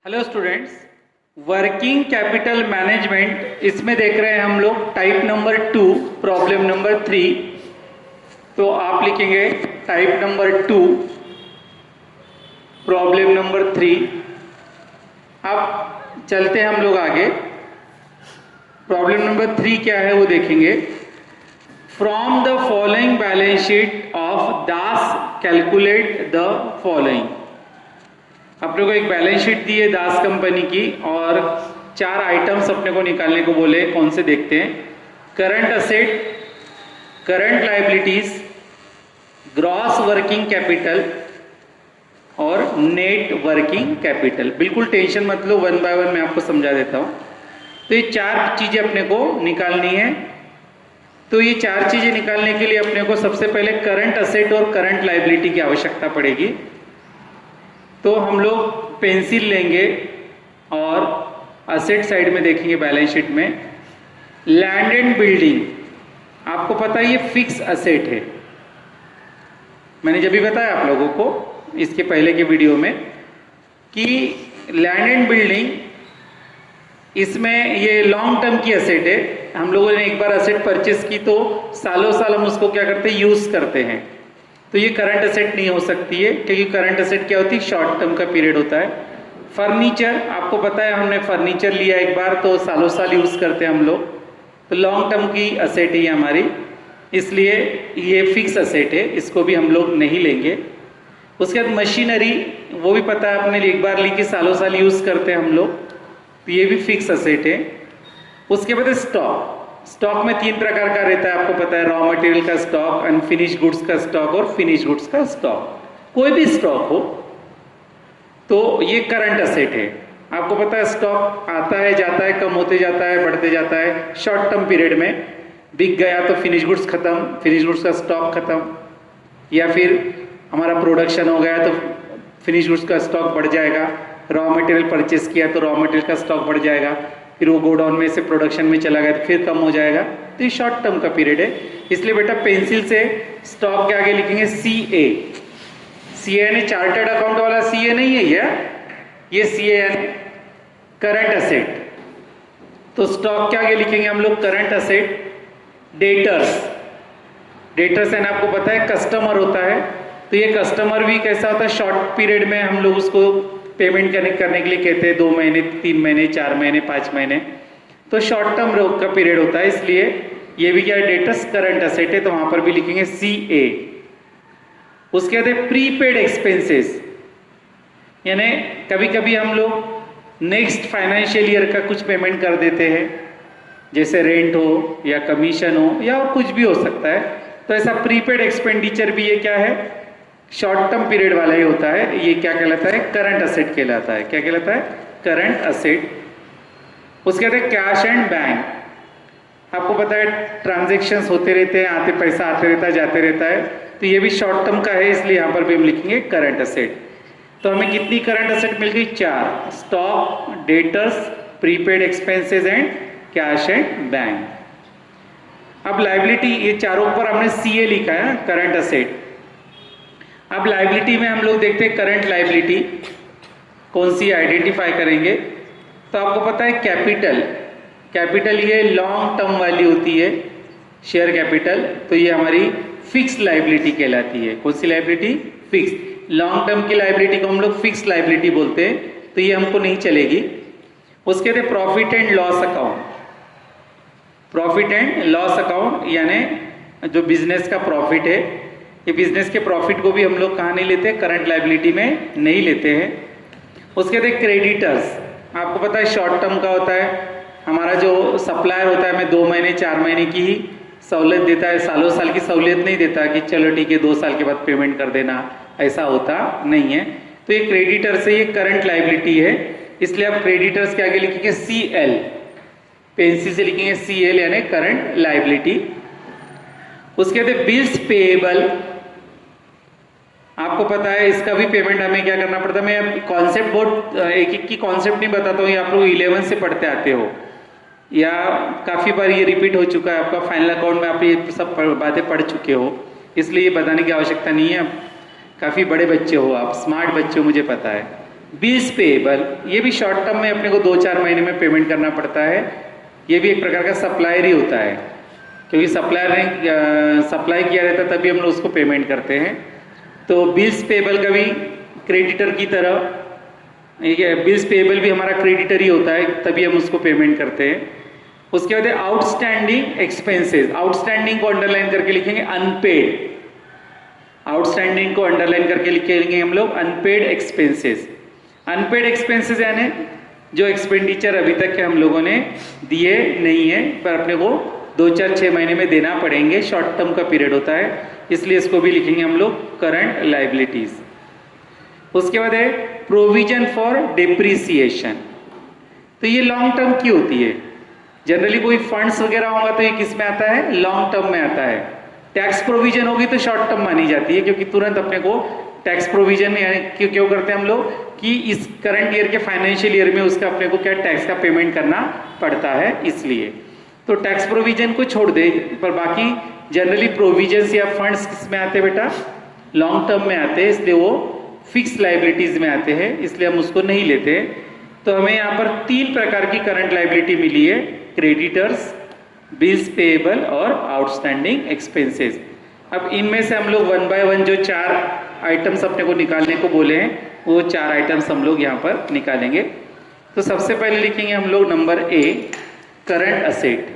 Hello students, working capital management इसमें देख रहे हैं हम लोग टाइप नंबर 2 प्रॉब्लम नंबर 3। तो आप लिखेंगे टाइप नंबर 2 प्रॉब्लम नंबर 3। अब चलते हैं हम लोग आगे। प्रॉब्लम नंबर 3 क्या है वो देखेंगे। From the following balance sheet of Das calculate the following. अपने को एक बैलेंस शीट दी है दास कंपनी की और 4 आइटम्स अपने को निकालने को बोले। कौन से देखते हैं। Current asset, current liabilities, gross working capital और नेट वर्किंग कैपिटल। बिल्कुल टेंशन मत लो, 1 बाय 1 मैं आपको समझा देता हूं। तो ये 4 चीजें अपने को निकालनी है। तो ये 4 चीजें निकालने के लिए अपने को सबसे पहले करंट असेट और करंट लायबिलिटी की आवश्यकता पड़ेगी। तो हम लोग पेंसिल लेंगे और असेट साइड में देखेंगे बैलेंस शीट में। लैंड एंड बिल्डिंग, आपको पता है ये फिक्स असेट है। मैंने जब भी बताया आप लोगों को इसके पहले के वीडियो में कि लैंड एंड बिल्डिंग इसमें ये लॉन्ग टर्म की असेट है। हम लोगों ने एक बार असेट परचेस की तो सालों साल हम उसको क्या करते हैं, यूज करते हैं। तो ये करंट असेट नहीं हो सकती है, क्योंकि करंट असेट क्या होती है, शॉर्ट टर्म का पीरियड होता है। फर्नीचर, आपको पता है हमने फर्नीचर लिया एक बार तो सालों साल यूज करते हैं हम लोग। तो लॉन्ग टर्म की असेट है हमारी, इसलिए ये फिक्स असेट है, इसको भी हम लोग नहीं लेंगे। उसके बाद मशीनरी, वो भी पता है आपने एक बार ली कि सालों साल यूज करते हैं हम लोग, तो ये भी फिक्स असेट है। उसके बाद स्टॉक, स्टॉक में 3 प्रकार का रहता है, आपको पता है। रॉ मटेरियल का स्टॉक, अनफिनिश गुड्स का स्टॉक और फिनिश गुड्स का स्टॉक। कोई भी स्टॉक हो तो ये करंट असेट है। आपको पता है स्टॉक आता है जाता है, कम होते जाता है, बढ़ते जाता है। शॉर्ट टर्म पीरियड में बिक गया तो फिनिश गुड्स खत्म, फिनिश गुड्स का स्टॉक खत्म, या फिर हमारा प्रोडक्शन हो गया तो फिनिश गुड्स का स्टॉक बढ़ जाएगा। रॉ मटेरियल परचेस किया तो रॉ मटेरियल का स्टॉक बढ़ जाएगा, फिर वो गोडाउन में से प्रोडक्शन में चला गया तो फिर कम हो जाएगा। तो ये शॉर्ट टर्म का पीरियड है। इसलिए बेटा पेंसिल से स्टॉक के आगे लिखेंगे CA। CA यानी चार्टर्ड अकाउंट वाला CA नहीं है ये CA यानी करंट असेट। तो स्टॉक के आगे लिखेंगे हम लोग करंट असेट। डेटर्स, डेटर्स यानी आपको पता है कस्टमर होता है। तो ये कस्टमर भी कैसा होता है, शॉर्ट पीरियड में हम लोग उसको पेमेंट करने के लिए कहते हैं 2 महीने, 3 महीने, 4 महीने, 5 महीने। तो शॉर्ट टर्म का पीरियड होता है, इसलिए ये भी क्या है, डेटर्स करंट असेट है, तो वहां पर भी लिखेंगे CA। उसके बाद प्रीपेड एक्सपेंसेस, यानी कभी कभी हम लोग नेक्स्ट फाइनेंशियल ईयर का कुछ पेमेंट कर देते हैं, जैसे रेंट हो या कमीशन हो या कुछ भी हो सकता है। तो ऐसा प्रीपेड एक्सपेंडिचर भी ये क्या है, शॉर्ट टर्म पीरियड वाला ही होता है। ये क्या कहलाता है, करंट असेट कहलाता है। क्या कहलाता है, करंट असेट। उसके बाद कैश एंड बैंक, आपको पता है ट्रांजैक्शंस होते रहते हैं, आते पैसा आते रहता है जाते रहता है, तो ये भी शॉर्ट टर्म का है, इसलिए यहां पर भी हम लिखेंगे करंट असेट। तो हमें कितनी करंट असेट मिल गई, 4। Stock, debtors, prepaid expenses and cash and bank. अब लायबिलिटी, ये चारों पर हमने CA लिखा है, करंट असेट। अब लायबिलिटी में हम लोग देखते हैं करंट लायबिलिटी कौन सी आइडेंटिफाई करेंगे। तो आपको पता है कैपिटल, कैपिटल ये लॉन्ग टर्म वाली होती है, शेयर कैपिटल। तो ये हमारी फिक्स लायबिलिटी कहलाती है। कौन सी लायबिलिटी, फिक्स। लॉन्ग टर्म की लायबिलिटी को हम लोग फिक्स लायबिलिटी बोलते हैं, तो ये हमको नहीं चलेगी। उसके बाद profit and loss account, profit and loss account यानी जो बिजनेस का प्रॉफिट है, ये बिजनेस के प्रॉफिट को भी हम लोग कहाँ नहीं लेते, करंट लायबिलिटी में नहीं लेते हैं। उसके बाद क्रेडिटर्स, आपको पता है शॉर्ट टर्म का होता है। हमारा जो सप्लायर होता है हमें 2 महीने 4 महीने की ही सहूलियत देता है, सालों साल की सहूलियत नहीं देता कि चलो ठीक है 2 साल के बाद पेमेंट कर देना, ऐसा होता नहीं है। तो ये क्रेडिटर से ये करंट लायबिलिटी है, इसलिए आप क्रेडिटर्स के आगे लिखेंगे CL, पेंसिल से लिखेंगे CL यानी करंट लायबिलिटी। उसके बाद बिल्स पेएबल, आपको पता है इसका भी पेमेंट हमें क्या करना पड़ता है। मैं कॉन्सेप्ट बहुत एक की कॉन्सेप्ट नहीं बताता हूँ, ये आप लोग 11 से पढ़ते आते हो या काफी बार ये रिपीट हो चुका है आपका फाइनल अकाउंट में, आप ये सब बातें पढ़ चुके हो, इसलिए ये बताने की आवश्यकता नहीं है। काफी बड़े बच्चे हो आप, स्मार्ट बच्चे हो, मुझे पता है। बिल्स पेएबल, ये भी शॉर्ट टर्म में अपने को 2-4 महीने में पेमेंट करना पड़ता है। ये भी एक प्रकार का सप्लायर ही होता है, क्योंकि सप्लायर ने सप्लाई किया रहता है तभी हम लोग उसको पेमेंट करते हैं। तो बिल्स पेएबल का भी क्रेडिटर की तरह, बिल्स पेएबल भी हमारा क्रेडिटर ही होता है, तभी हम उसको पेमेंट करते हैं। उसके बाद आउटस्टैंडिंग एक्सपेंसेस, आउटस्टैंडिंग को अंडरलाइन करके लिखेंगे अनपेड, आउटस्टैंडिंग को अंडरलाइन करके लिखेंगे हम लोग अनपेड एक्सपेंसेस। अनपेड एक्सपेंसेस यानी जो एक्सपेंडिचर अभी तक के हम लोगों ने दिए नहीं है पर अपने को 2-4-6 महीने में देना पड़ेंगे, शॉर्ट टर्म का पीरियड होता है, इसलिए इसको भी लिखेंगे हम लोग करंट लाइबिलिटीज। उसके बाद है प्रोविजन फॉर डिप्रिसिएशन, तो ये लॉन्ग टर्म की होती है। जनरली कोई फंड्स वगैरह होगा तो ये किस में आता है, लॉन्ग टर्म में आता है। टैक्स प्रोविजन होगी तो शॉर्ट टर्म मानी जाती है, क्योंकि तुरंत अपने को टैक्स प्रोविजन यानी क्यों करते हैं हम लोग कि इस करंट ईयर के फाइनेंशियल ईयर में उसका अपने को क्या टैक्स का पेमेंट करना पड़ता है, इसलिए तो टैक्स प्रोविजन को छोड़ दे, पर बाकी जनरली प्रोविजंस या फंड्स किस में आते हैं बेटा, लॉन्ग टर्म में आते हैं, इसलिए वो फिक्स लाइबिलिटीज में आते हैं, इसलिए हम उसको नहीं लेते। तो हमें यहाँ पर 3 प्रकार की करंट लाइबिलिटी मिली है, क्रेडिटर्स, बिल्स पेएबल और आउटस्टैंडिंग एक्सपेंसेस। अब इनमें से हम लोग 1 बाय 1 जो 4 आइटम्स अपने को निकालने को बोले हैं वो 4 आइटम्स हम लोग यहाँ पर निकालेंगे। तो सबसे पहले लिखेंगे हम लोग नंबर ए करंट असेट,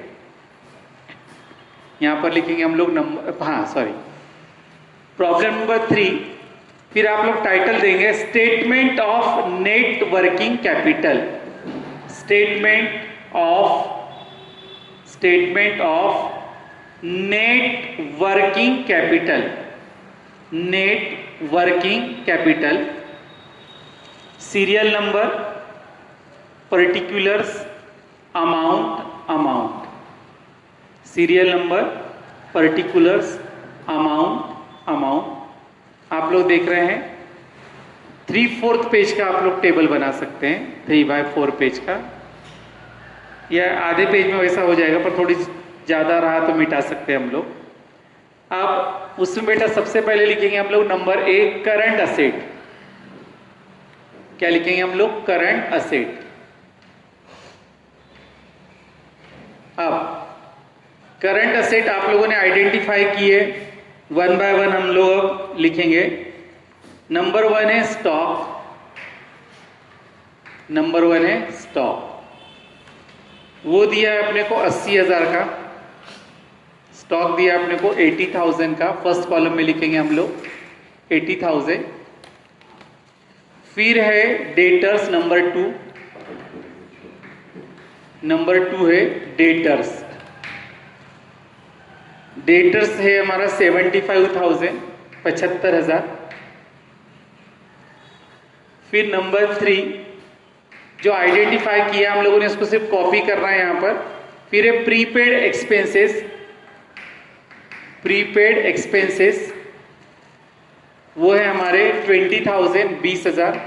यहाँ पर लिखेंगे हम लोग प्रॉब्लम नंबर 3। फिर आप लोग टाइटल देंगे statement of net working capital, statement of net working capital, net working capital, serial number, particulars, amount, serial number, particulars, amount. आप लोग देख रहे हैं 3/4 पेज का आप लोग टेबल बना सकते हैं, 3/4 पेज का, या आधे पेज में वैसा हो जाएगा, पर थोड़ी ज्यादा रहा तो मिटा सकते हैं हम लोग। अब उसमें बेटा सबसे पहले लिखेंगे हम लोग नंबर ए करंट असेट, क्या लिखेंगे हम लोग, करंट असेट। अब करंट असेट आप लोगों ने आइडेंटिफाई किए, 1 बाय 1 हम लोग लिखेंगे। नंबर 1 है स्टॉक, नंबर 1 है स्टॉक, वो दिया है अपने को 80,000 का, स्टॉक दिया अपने को 80,000 का, फर्स्ट कॉलम में लिखेंगे हम लोग 80,000। फिर है डेटर्स नंबर 2, नंबर 2 है डेटर्स, डेटर्स है हमारा 75,000, 75,000। फिर नंबर 3 जो आइडेंटिफाई किया हम लोगों ने, इसको सिर्फ कॉपी करना है यहां पर। फिर है प्रीपेड एक्सपेंसेस, प्रीपेड एक्सपेंसेस वो है हमारे 20,000, 20,000।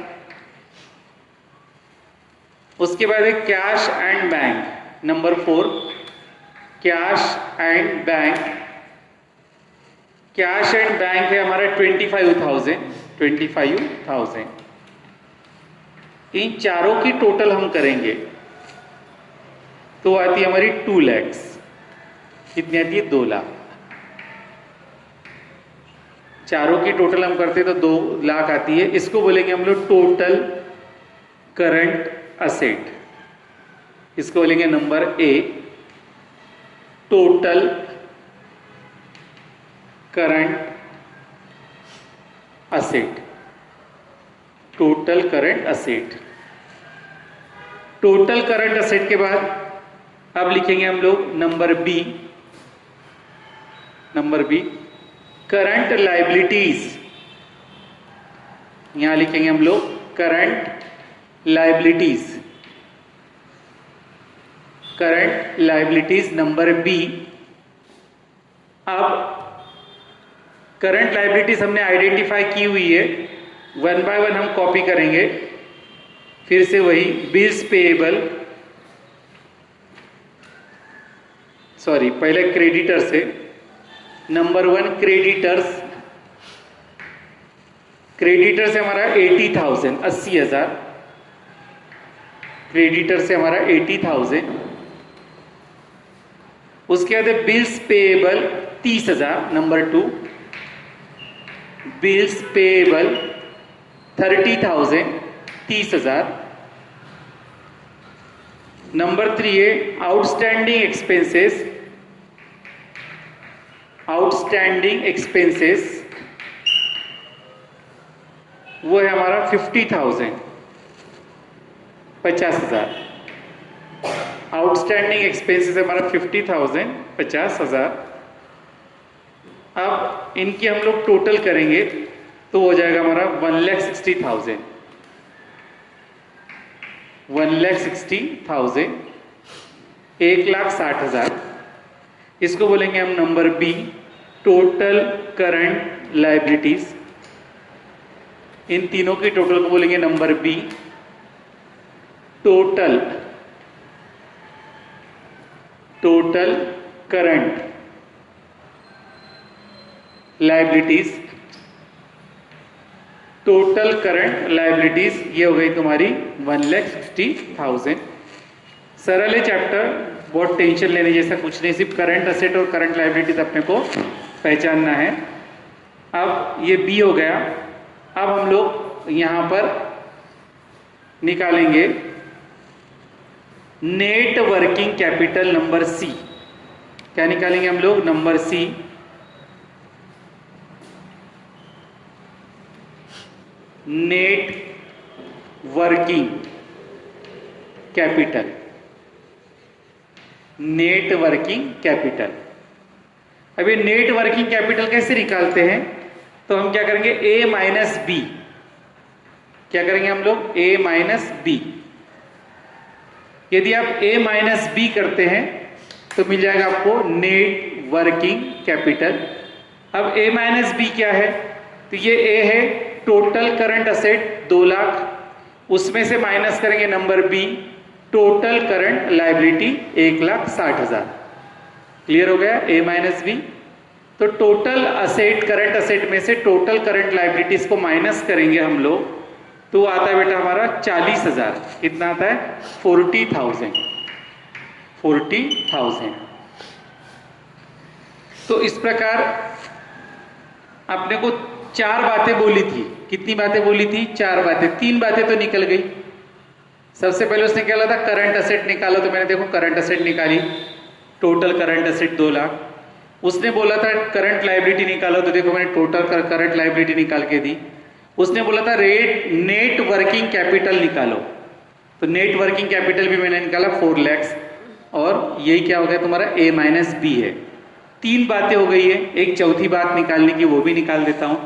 उसके बाद है cash and bank, number 4 cash and bank, cash and bank है हमारा 25,000, 25,000। इन चारों की टोटल हम करेंगे तो आती है हमारी 2 लाख, कितनी आती है, 2 लाख। चारों की टोटल हम करते तो 2 लाख आती है, इसको बोलेंगे हम लोग टोटल करंट असेट, इसको बोलेंगे number A total current asset, total current asset. Total current asset के बाद अब लिखेंगे हम लोग number B, number B current liabilities, यहां लिखेंगे हम लोग current liabilities, current liabilities number B. अब करंट लाइबिलिटीज हमने आइडेंटिफाई की हुई है, 1 बाय 1 हम कॉपी करेंगे। फिर से वही बिल्स पेएबल, सॉरी पहले क्रेडिटर से, नंबर 1 क्रेडिटर्स, क्रेडिटर से हमारा 80,000 80,000, क्रेडिटर से हमारा 80,000। उसके बाद bills payable 30,000 number 2, bills payable 30,000 30,000। Number 3 है आउटस्टैंडिंग एक्सपेंसेस, आउटस्टैंडिंग एक्सपेंसेस वो है हमारा 50,000 50,000। आउटस्टैंडिंग एक्सपेंसेस हमारा 50,000 50,000। अब इनकी हम लोग टोटल करेंगे तो हो जाएगा हमारा 1,60,000 1,60,000 1,60,000। इसको बोलेंगे हम number B, total current liabilities. इन तीनों की टोटल को बोलेंगे number B, total current liabilities. Total current liabilities ये हो गई तुम्हारी 1,60,000। सरल है चैप्टर, बहुत टेंशन लेने जैसा कुछ नहीं, सिर्फ करंट असेट और करंट लायबिलिटीज अपने को पहचानना है। अब ये बी हो गया। अब हम लोग यहां पर निकालेंगे net working capital number C. क्या निकालेंगे हम लोग? Number C, net working capital, net working capital. अब ये नेट वर्किंग कैपिटल कैसे निकालते हैं? तो हम क्या करेंगे, ए माइनस बी। क्या करेंगे हम लोग? ए माइनस बी। यदि आप ए माइनस बी करते हैं तो मिल जाएगा आपको नेट वर्किंग कैपिटल। अब ए माइनस बी क्या है? तो ये ए है टोटल करंट असेट 2 लाख, उसमें से माइनस करेंगे number B total current liability 1,60,000। Clear हो गया? A minus B. तो टोटल असेट, करंट असेट में से टोटल करंट लायबिलिटीज को माइनस करेंगे हम लोग तो आता है बेटा हमारा 40,000। कितना आता है? 40,000 40,000। तो इस प्रकार आपने को 4 बातें बोली थी। कितनी बातें बोली थी? 4 बातें। 3 बातें तो निकल गई। सबसे पहले उसने क्या बोला था? करंट असेट निकालो। तो मैंने देखो करंट असेट निकाली, टोटल करंट असेट 2 लाख। उसने बोला था करंट लायबिलिटी निकालो, तो देखो मैंने टोटल करंट लायबिलिटी निकाल के दी। उसने बोला था नेट वर्किंग कैपिटल निकालो, तो नेट वर्किंग कैपिटल भी मैंने निकाला 4 लाख। और यही क्या हो गया तुम्हारा? ए माइनस बी है। 3 बातें हो गई है। एक चौथी बात निकालने की, वो भी निकाल देता हूं।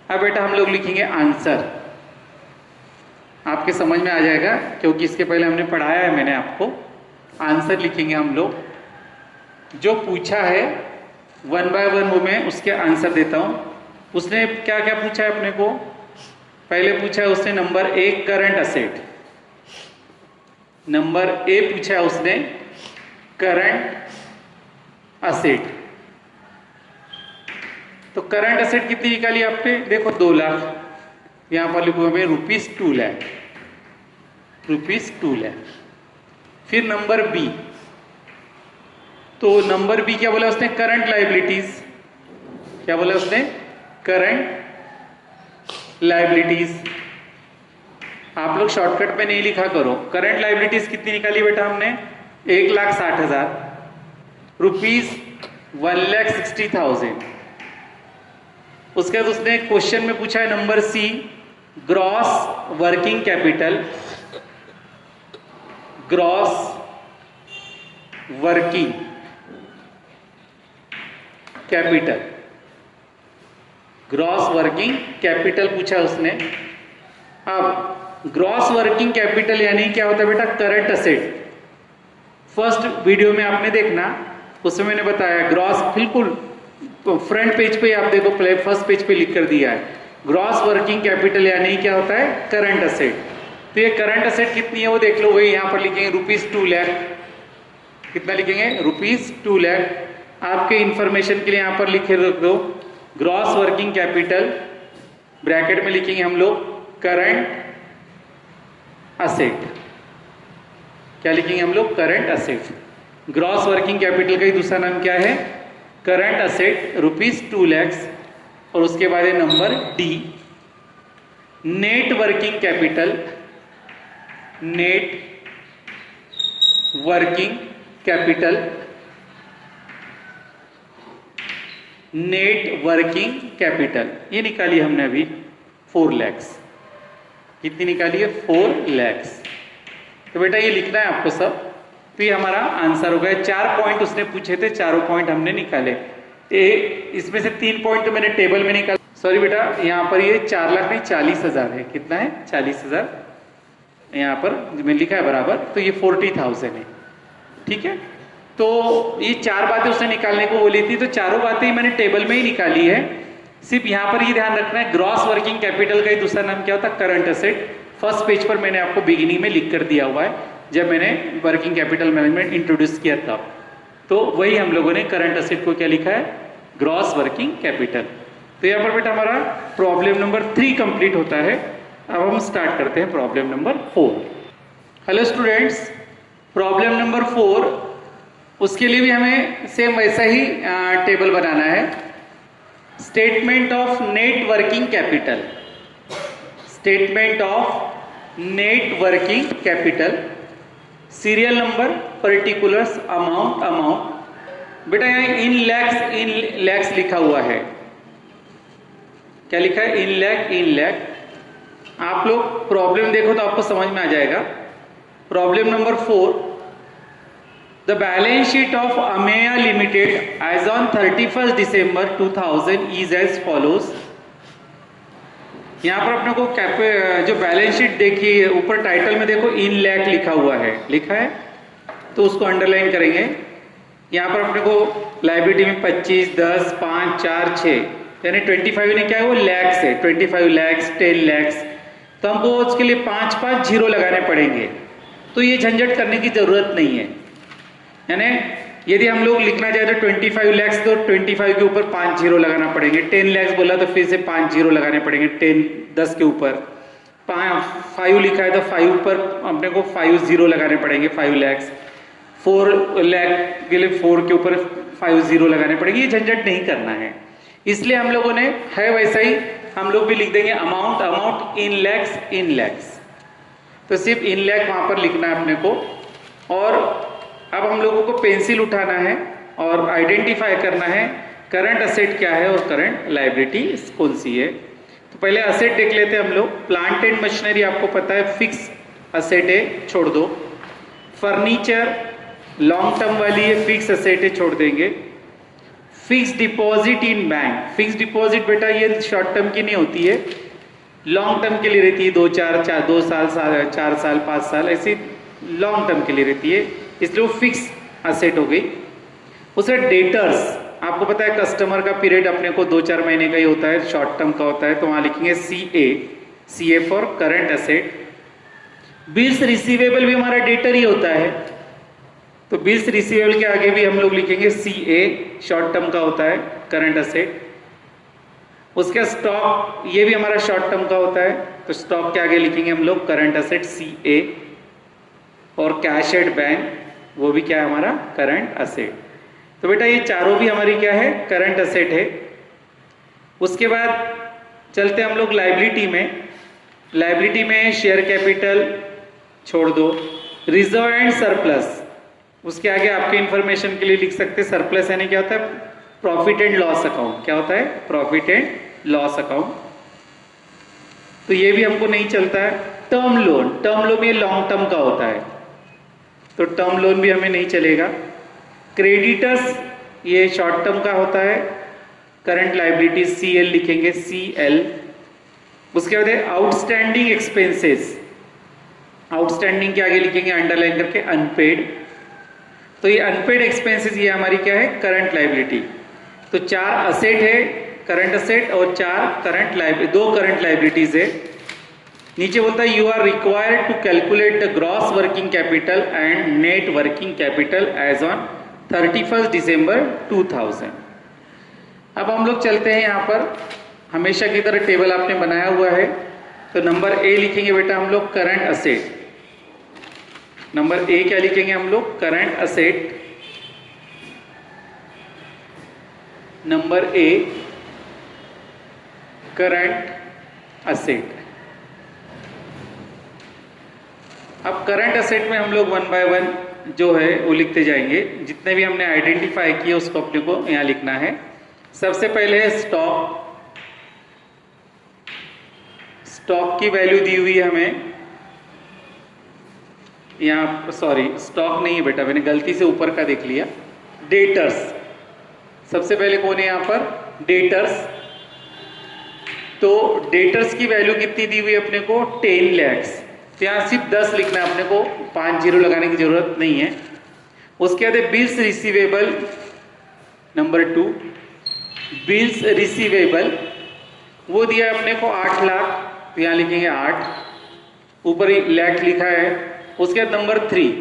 अब बेटा हम लोग लिखेंगे आंसर। आपके समझ में आ जाएगा क्योंकि इसके पहले हमने पढ़ाया है मैंने आपको। आंसर लिखेंगे हम लोग, जो पूछा है 1 बाय 1 वो मैं उसके आंसर देता हूं। उसने क्या क्या पूछा है अपने को? पहले पूछा है उसने नंबर 1 करंट असेट, नंबर ए पूछा है उसने करंट असेट। तो करंट असेट कितनी निकाली आपने? देखो 2 लाख। यहां पर लिखो हमें ₹2 लाख, ₹2 लाख। फिर नंबर बी, तो नंबर बी क्या बोला उसने? Current liabilities. क्या बोला उसने? Current liabilities. आप लोग शॉर्टकट में नहीं लिखा करो। करंट लायबिलिटीज कितनी निकाली बेटा हमने? 1,60,000, ₹1,60,000। उसके बाद उसने क्वेश्चन में पूछा है number C, gross working capital, gross working capital, gross working capital पूछा उसने। अब ग्रॉस वर्किंग कैपिटल यानी क्या होता है बेटा? Current asset. फर्स्ट वीडियो में आपने देखना, उसमें मैंने बताया ग्रॉस, बिल्कुल फ्रंट पेज पे आप देखो, फर्स्ट पेज पे लिख कर दिया है ग्रॉस वर्किंग कैपिटल यानी क्या होता है? Current asset. तो ये करंट असेट कितनी है वो देख लो, वही यहां पर लिखेंगे ₹2 लाख। कितना लिखेंगे? ₹2 लाख। आपके इंफॉर्मेशन के लिए यहां पर लिखे रख दो ग्रॉस वर्किंग कैपिटल ब्रैकेट में लिखेंगे हम लोग करंट असेट। क्या लिखेंगे हम लोग? Current asset. Gross working capital का ही दूसरा नाम क्या है? Current asset ₹2 lakh. और उसके बाद है number D, net working capital. Net working capital, net working capital ये निकाली हमने अभी 4 लाख। कितनी निकाली है? 4 लाख। तो बेटा ये लिखना है आपको सब। तो ये हमारा आंसर हो गया। 4 पॉइंट उसने पूछे थे, चारों पॉइंट हमने निकाले। इसमें से 3 पॉइंट तो मैंने टेबल में निकाला। सॉरी बेटा, यहाँ पर ये 4 लाख नहीं 40,000 है। कितना है? 40,000 यहाँ पर मैं लिखा है बराबर, तो ये 40,000 है। ठीक है, तो ये 4 बातें उसने निकालने को बोली थी, तो चारों बातें मैंने टेबल में ही निकाली है। सिर्फ यहाँ पर ये ध्यान रखना है, ग्रॉस वर्किंग कैपिटल का ही दूसरा नाम क्या होता है? Current asset. फर्स्ट पेज पर मैंने आपको बिगिनिंग में लिख कर दिया हुआ है, जब मैंने वर्किंग कैपिटल मैनेजमेंट इंट्रोड्यूस किया था। तो वही हम लोगों ने करंट असेट को क्या लिखा है? Gross working capital. तो यहाँ पर बेटा हमारा प्रॉब्लम नंबर 3 कंप्लीट होता है। अब हम स्टार्ट करते हैं problem number 4। Hello students, problem number 4, उसके लिए भी हमें सेम वैसा ही टेबल बनाना है। Statement of net working capital. Statement of net working capital, serial number, particulars, amount. बेटा यहाँ इन लैक्स लिखा हुआ है। क्या लिखा है? इन लैख। आप लोग प्रॉब्लम देखो तो आपको समझ में आ जाएगा। Problem number 4, the balance sheet of Ameya limited as on 31 December 2000 is as follows. यहां पर अपने को जो बैलेंस शीट देखिए, ऊपर टाइटल में देखो इन लैख लिखा हुआ है, लिखा है, तो उसको अंडरलाइन करेंगे। यहां पर अपने को लायबिलिटी में 25, 10, 5, 4, 6 यानी 25 ने क्या है? वो लैक्स है। 25 लैक्स, 10 लैक्स, तो हमको उसके लिए 5 जीरो लगाने पड़ेंगे। तो ये झंझट करने की जरूरत नहीं है। यानी यदि हम लोग लिखना चाहे तो 25 लैक्स, तो 25 के ऊपर 5 जीरो लगाना पड़ेंगे। 10 लैक्स बोला तो फिर से 5 जीरो लगाने पड़ेंगे। 10 के ऊपर 5 लिखा है तो 5 पर अपने को 5 जीरो लगाने पड़ेंगे, 5 लैक्स। 4 लाख के लिए 4 के ऊपर 5 जीरो लगाने पड़ेंगे। ये झंझट नहीं करना है, इसलिए हम लोगों ने है वैसा ही हम लोग भी लिख देंगे अमाउंट इन लैक्स। तो सिर्फ इन लैख वहां पर लिखना है अपने को। और अब हम लोगों को पेंसिल उठाना है और आइडेंटिफाई करना है करंट असेट क्या है और करंट लायबिलिटी कौन सी है। तो पहले असेट देख लेते हैं हम लोग। प्लांट एंड मशीनरी आपको पता है फिक्स असेट है, छोड़ दो। फर्नीचर लॉन्ग टर्म वाली है, फिक्स असेट है, छोड़ देंगे। Fix deposit in bank, fix deposit बेटा ये शॉर्ट टर्म की नहीं होती है, लॉन्ग टर्म के लिए रहती है। 2 साल 4 साल 5 साल ऐसी लॉन्ग टर्म के लिए रहती है, इसलिए वो फिक्स असेट हो गई। उससे डेटर्स, आपको पता है कस्टमर का पीरियड अपने को 2-4 महीने का ही होता है, शॉर्ट टर्म का होता है, तो वहां लिखेंगे CA for current asset. Bills receivable भी हमारा डेटर ही होता है, तो बिल्स रिसीवेबल के आगे भी हम लोग लिखेंगे CA, शॉर्ट टर्म का होता है, करंट असेट। उसका स्टॉक ये भी हमारा शॉर्ट टर्म का होता है, तो स्टॉक के आगे लिखेंगे हम लोग करंट असेट CA। और कैश एट बैंक वो भी क्या है हमारा? Current asset. तो बेटा ये चारों भी हमारी क्या है? करंट असेट है। उसके बाद चलते हम लोग लायबिलिटी में। लायबिलिटी में शेयर कैपिटल छोड़ दो, रिजर्व एंड सरप्लस, उसके आगे आपके इंफॉर्मेशन के लिए लिख सकते हैं सरप्लस यानी क्या होता है? Profit and loss account. क्या होता है? Profit and loss account. तो ये भी हमको नहीं चलता है। टर्म लोन ये लॉन्ग टर्म का होता है, तो टर्म लोन भी हमें नहीं चलेगा। क्रेडिटर्स ये शॉर्ट टर्म का होता है, करंट लायबिलिटी CL लिखेंगे, CL। उसके बाद आउटस्टैंडिंग एक्सपेंसेस, आउटस्टैंडिंग के आगे लिखेंगे अंडरलाइन करके अनपेड। तो ये अनपेड एक्सपेंसेस ये हमारी क्या है? Current liability. तो 4 असेट है, करंट असेट, और 2 करंट लायबिलिटीज है। नीचे बोलता है you are required to calculate the gross working capital and net working capital as on 31 December 2000। अब हम लोग चलते हैं यहाँ पर हमेशा की तरह टेबल आपने बनाया हुआ है, तो नंबर ए लिखेंगे बेटा हम लोग करंट असेट। नंबर ए क्या लिखेंगे हम लोग? Current asset. नंबर ए करंट असेट। अब करंट असेट में हम लोग वन बाय वन जो है वो लिखते जाएंगे। जितने भी हमने आइडेंटिफाई किए उसको अपने को यहां लिखना है। सबसे पहले है स्टॉक। स्टॉक की वैल्यू दी हुई है हमें यहां, सॉरी स्टॉक नहीं है बेटा, मैंने गलती से ऊपर का देख लिया। डेटर्स, सबसे पहले कौन है यहां पर? डेटर्स। तो डेटर्स की वैल्यू कितनी दी हुई है अपने को? 10 lakhs। तो यहां सिर्फ 10 लिखना है अपने को, 5 जीरो लगाने की जरूरत नहीं है। उसके बाद bills receivable number 2। Bills receivable वो दिया अपने को 8 लाख, तो यहां लिखेंगे 8, ऊपर ही लैख लिखा है। उसके बाद नंबर 3,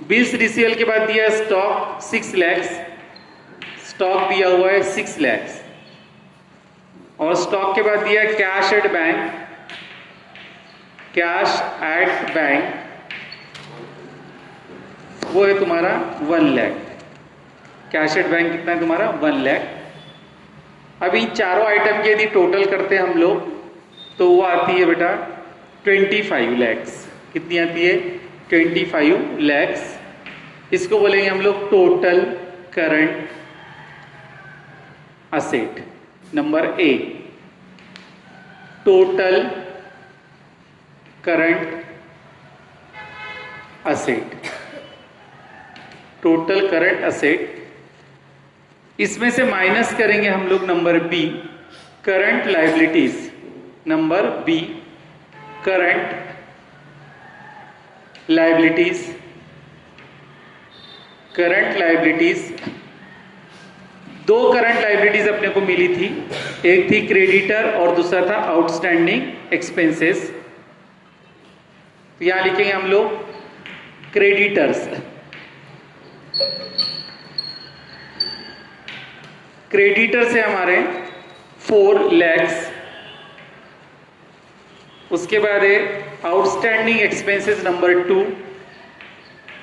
बिल्स रिसीवेबल के बाद दिया स्टॉक 6 lakhs। स्टॉक दिया हुआ है 6 lakhs। और स्टॉक के बाद दिया cash at bank. Cash at bank वो है तुम्हारा 1 लाख। कैश एट बैंक कितना है तुम्हारा? 1 लाख। अभी चारों आइटम की यदि टोटल करते हैं हम लोग तो वो आती है बेटा 25 lakhs। कितनी आती है? 25 lakhs। इसको बोलेंगे हम लोग total current asset. Number A total current asset. Total current asset, इसमें से माइनस करेंगे हम लोग number B current liabilities. Number B current liabilities. Current liabilities, 2 current liabilities अपने को मिली थी, एक थी क्रेडिटर और दूसरा था आउटस्टैंडिंग एक्सपेंसेस। तो यहां लिखेंगे हम लोग क्रेडिटर्स। क्रेडिटर्स है हमारे 4 lakhs। उसके बाद है outstanding expenses number 2।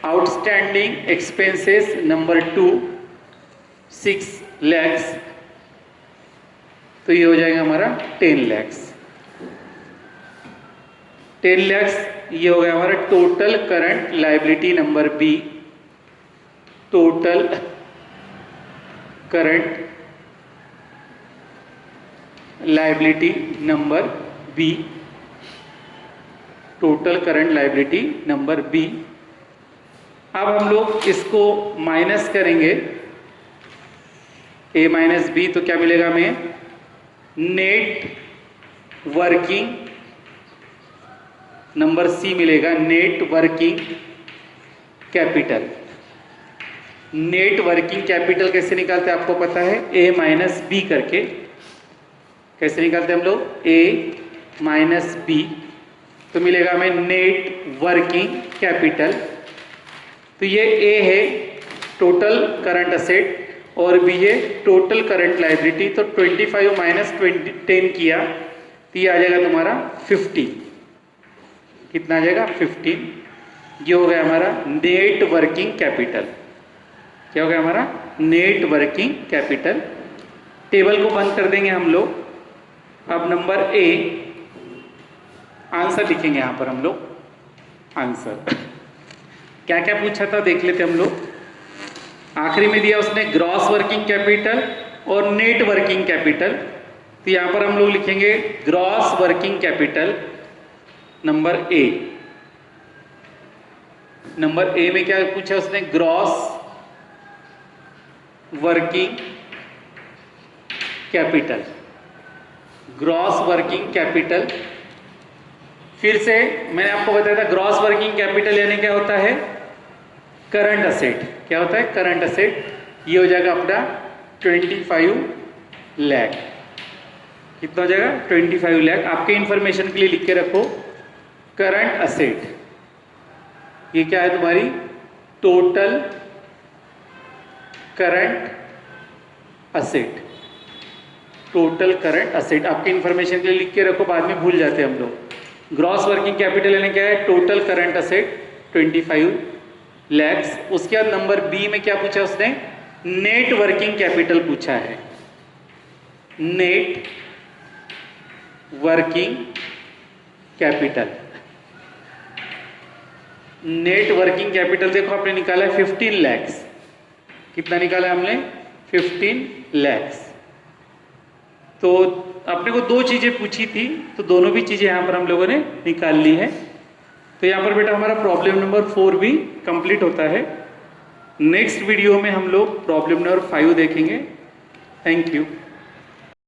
Outstanding expenses number 2 6 lakhs। तो ये हो जाएगा हमारा 10 lakhs। 10 lakhs ये हो गया हमारा total current liability number B. Total current liability number B. Total current liability number B. अब हम लोग इसको माइनस करेंगे ए माइनस बी, तो क्या मिलेगा हमें? नेट वर्किंग नंबर सी मिलेगा, net working capital. Net working capital कैसे निकालते हैं आपको पता है? ए माइनस बी करके। कैसे निकालते हैं हम लोग? ए माइनस बी। तो मिलेगा हमें नेट वर्किंग कैपिटल। तो ये ए है टोटल करंट असेट और बी है टोटल करंट लायबिलिटी। तो 25 माइनस 10 किया तो ये आ जाएगा तुम्हारा 15। कितना आ जाएगा? 15। ये हो गया हमारा नेट वर्किंग कैपिटल। क्या हो गया हमारा? Net working capital. टेबल को बंद कर देंगे हम लोग। अब नंबर ए आंसर लिखेंगे यहां पर हम लोग। आंसर क्या क्या पूछा था देख लेते हम लोग। आखिरी में दिया उसने ग्रॉस वर्किंग कैपिटल और नेट वर्किंग कैपिटल। तो यहां पर हम लोग लिखेंगे gross working capital number A. Number A में क्या पूछा उसने? Gross working capital. Gross working capital. फिर से मैंने आपको बताया था ग्रॉस वर्किंग कैपिटल यानी क्या होता है? Current asset. क्या होता है? Current asset. ये हो जाएगा अपना 25 लाख। कितना हो जाएगा? 25 लाख। आपके इंफॉर्मेशन के लिए लिख के रखो करंट असेट। ये क्या है तुम्हारी? Total current asset. Total current asset, आपके इन्फॉर्मेशन के लिए लिख के रखो, बाद में भूल जाते हैं हम लोग। ग्रॉस वर्किंग कैपिटल यानी क्या है, टोटल करंट असेट 25 लैक्स। उसके बाद नंबर बी में क्या पूछा उसने, नेट वर्किंग कैपिटल पूछा है। Net working capital, net working capital देखो आपने निकाला है 15 लैक्स। कितना निकाला है हमने, 15 लैक्स। तो अपने को दो चीजें पूछी थी, तो दोनों भी चीजें यहां पर हम लोगों ने निकाल ली है। तो यहां पर बेटा हमारा प्रॉब्लम नंबर 4 भी कंप्लीट होता है। नेक्स्ट वीडियो में हम लोग प्रॉब्लम नंबर 5 देखेंगे। Thank you.